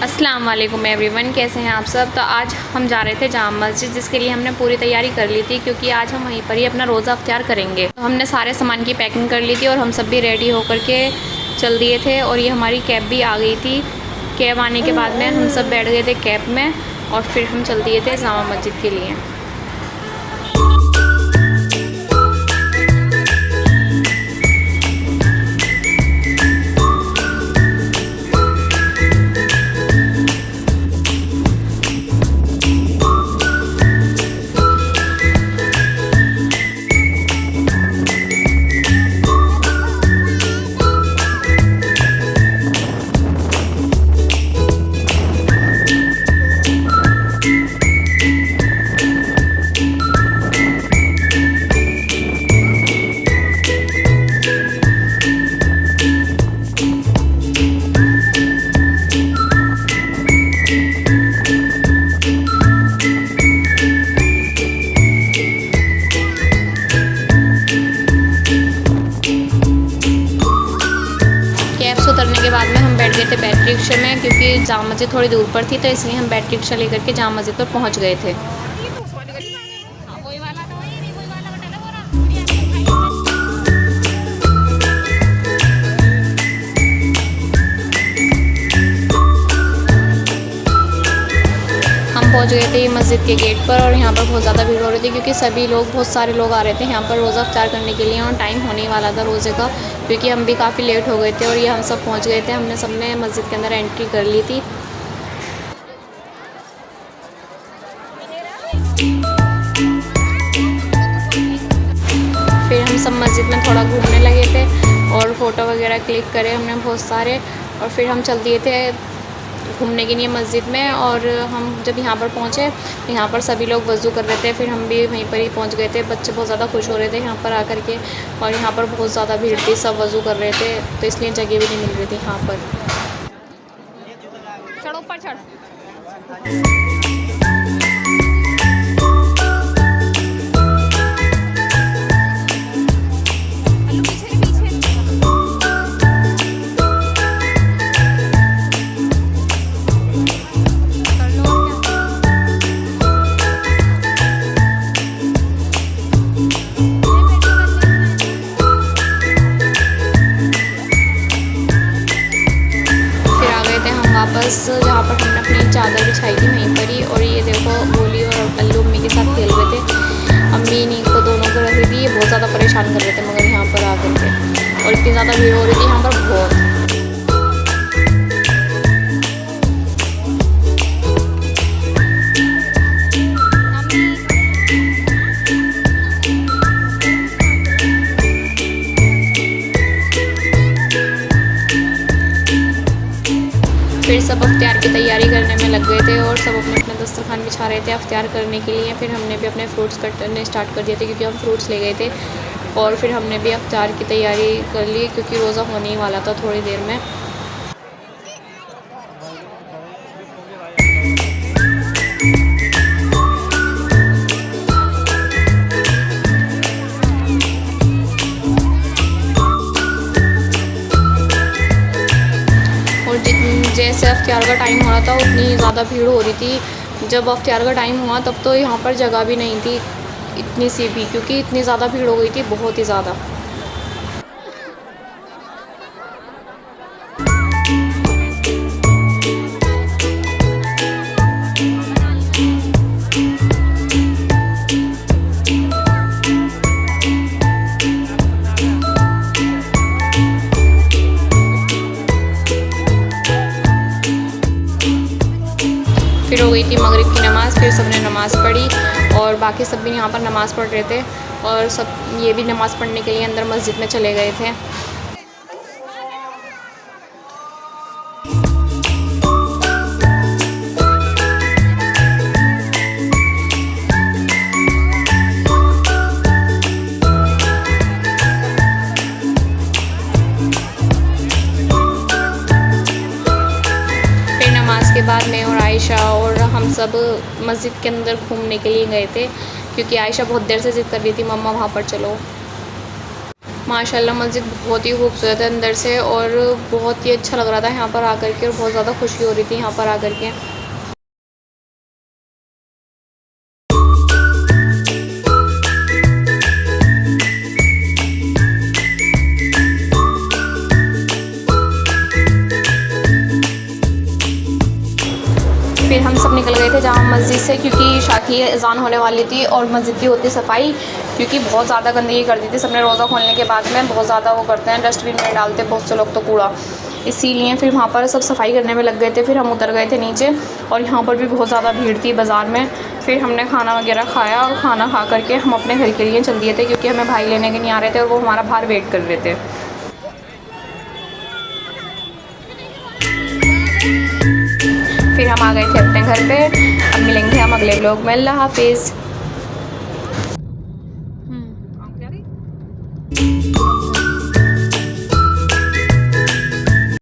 अस्सलाम वालेकुम एवरीवन, कैसे हैं आप सब। तो आज हम जा रहे थे जामा मस्जिद, जिसके लिए हमने पूरी तैयारी कर ली थी क्योंकि आज हम वहीं पर ही अपना रोज़ा इफ्तियार करेंगे। तो हमने सारे सामान की पैकिंग कर ली थी और हम सब भी रेडी होकर के चल दिए थे। और ये हमारी कैब भी आ गई थी। कैब आने के बाद में हम सब बैठ गए थे कैब में और फिर हम चल दिए थे जामा मस्जिद के लिए। उतरने के बाद में हम बैठ गए थे बैटरी रिक्शा में, क्योंकि जामा मस्जिद थोड़ी दूर पर थी तो इसलिए हम बैटरी रिक्शा लेकर के जामा मस्जिद पर पहुंच गए थे। पहुंच गए थे मस्जिद के गेट पर और यहाँ पर बहुत ज़्यादा भीड़ हो रही थी क्योंकि बहुत सारे लोग आ रहे थे यहाँ पर रोज़ा इफ्तार करने के लिए और टाइम होने वाला था रोज़े का, क्योंकि हम भी काफ़ी लेट हो गए थे। और ये हम सब पहुँच गए थे, हमने सबने मस्जिद के अंदर एंट्री कर ली थी। फिर हम सब मस्जिद में थोड़ा घूमने लगे थे और फ़ोटो वगैरह क्लिक करे हमने बहुत सारे। और फिर हम चल दिए थे घूमने के लिए मस्जिद में। और हम जब यहाँ पर पहुँचे तो यहाँ पर सभी लोग वज़ू कर रहे थे, फिर हम भी वहीं पर ही पहुँच गए थे। बच्चे बहुत ज़्यादा खुश हो रहे थे यहाँ पर आकर के, और यहाँ पर बहुत ज़्यादा भीड़ थी, सब वज़ू कर रहे थे तो इसलिए जगह भी नहीं मिल रही थी यहाँ पर। चढ़ ऊपर चढ़। वापस जहाँ पर हमने अपनी चादर बिछाई थी वहीं पर ही। और ये देखो गोली और अल्लू अम्मी के साथ खेल रहे थे। अम्मी इन्हीं को दोनों को रखी थी, ये बहुत ज़्यादा परेशान कर रहे थे मगर यहाँ पर आकर के। और इतनी ज़्यादा भीड़ हो रही थी यहाँ पर बहुत। फिर सब इफ्तियार की तैयारी करने में लग गए थे और सब अपने अपने दस्तरखान बिछा रहे थे इफ्तियार करने के लिए। फिर हमने भी अपने फ्रूट्स कट करने स्टार्ट कर दिए थे क्योंकि हम फ्रूट्स ले गए थे। और फिर हमने भी इफ्तियार की तैयारी कर ली क्योंकि रोज़ा होने ही वाला था थोड़ी देर में। जैसे इफ्तियार का टाइम हो रहा था उतनी ज़्यादा भीड़ हो रही थी। जब इफ्तियार का टाइम हुआ तब तो यहाँ पर जगह भी नहीं थी इतनी सी भी, क्योंकि इतनी ज़्यादा भीड़ हो गई थी, बहुत ही ज़्यादा। फिर हो गई थी मगरिब की नमाज़, फिर सबने नमाज़ पढ़ी और बाकी सब भी यहाँ पर नमाज़ पढ़ रहे थे। और सब ये भी नमाज़ पढ़ने के लिए अंदर मस्जिद में चले गए थे। के बाद मैं और आयशा और हम सब मस्जिद के अंदर घूमने के लिए गए थे, क्योंकि आयशा बहुत देर से ज़िद कर रही थी मम्मा वहाँ पर चलो। माशाल्लाह मस्जिद बहुत ही खूबसूरत है अंदर से, और बहुत ही अच्छा लग रहा था यहाँ पर आकर के, और बहुत ज़्यादा खुशी हो रही थी यहाँ पर आकर के। फिर हम सब निकल गए थे जामा मस्जिद से, क्योंकि इशा की अज़ान होने वाली थी और मस्जिद की होती सफाई, क्योंकि बहुत ज़्यादा गंदगी कर दी थी सबने। रोज़ा खोलने के बाद में बहुत ज़्यादा वो करते हैं, डस्टबिन में डालते बहुत से लोग तो कूड़ा, इसीलिए फिर वहाँ पर सब सफाई करने में लग गए थे। फिर हम उतर गए थे नीचे, और यहाँ पर भी बहुत ज़्यादा भीड़ थी बाज़ार में। फिर हमने खाना वगैरह खाया, और खाना खा करके हम अपने घर के लिए चल दिए थे, क्योंकि हमें भाई लेने के नहीं आ रहे थे और वो हमारा बाहर वेट कर रहे थे। फिर हम आ गए थे अपने घर पे। अब मिलेंगे हम अगले व्लॉग में। अल्लाह हाफिज़।